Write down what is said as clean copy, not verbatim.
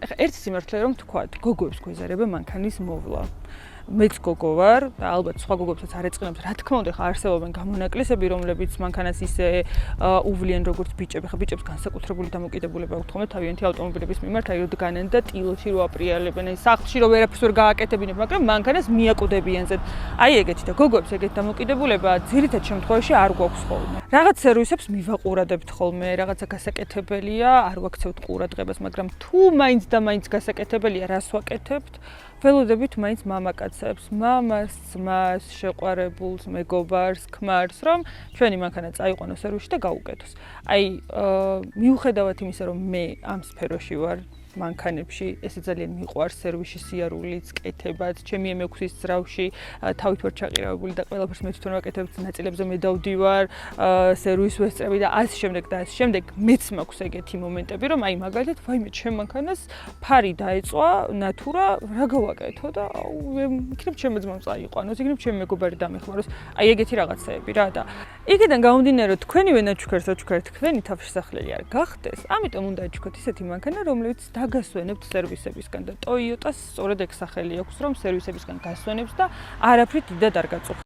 ეხლა ერთი სიმართლე რომ თქვათ, გოგოებს გვეზარება მანქანის მოვლა. მეც გოგო ვარ და ალბათ სხვა გოგოებსაც არ ეწყინებს, რა თქმა უნდა, ხა არსებობენ გამონაკლისები, რომლებიც მანქანას ისე უვლიან როგორც ბიჭები, ხა ბიჭებს განსაკუთრებული დამოკიდებულება აქვთ ხოლმე თავიანთი ავტომობილების მიმართ, აი რომ განენ და ტილოში რო აპრიალებენ, აი სახლში რო ვერაფერს ვერ გააკეთებინებ, მაგრამ მანქანას მიაკუდებიან ზედ. აი ეგეთი და გოგოებს ეგეთი დამოკიდებულება ძირითად შემთხვევაში არ გვაქვს ხოლმე. რაღაც სერვისებს მივაყურადებთ ხოლმე, რაღაცა გასაკეთებელია, არ ვაქცევთ ყურადღებას, მაგრამ თუ მაინც და მაინც გასაკეთებელია, რას ვაკეთებთ? ველოდებით მაინც მამაკაცებს, მამას, ძმას, შეყვარებულს, მეგობარს, ქმარს, რომ ჩვენი მანქანა წაიყვანოს სერვისში და გაუკეთოს. აი, მიუხედავად იმისა, რომ მე ამ სფეროში ვარ, მანქანებში, ესე ძალიან მიყვარს სერვისში სიარულიც, კეთებაც, ჩემი M6-ის ძრავში თავით ვარ ჩაყირავებული და ყველაფერს მე თვითონ ვაკეთებ, ნაწილებზე მე დავდივარ, სერვისს ვესწრები და ასე შემდეგ და ასე შემდეგ. მეც მაქვს ეგეთი მომენტები, რომ აი მაგალითად, ვაიმე, ჩემ მანქანას ფარი დაეწვა, ნატურა, რა გავაკეთო და იქნებ ჩემ ძმამ წაიყვანოს, იქნებ ჩემი მეგობარი დამეხმაროს. აი ეგეთი რაღაცეები რა და იქიდან გამომდინარე, თქვენივე ნაჩუქარს აჩუქართ, თქვენი თავშესახლელი არ გახდეს, ამიტომ უნდა აჩუქოთ ისეთი მანქანა, რომლებიც გასვენებთ სერვისებისგან და Toyota-ს სწორედ ეგ სახელი აქვს, რომ სერვისებისგან გასვენებს და არაფრით დიდად არ გაწუხებს.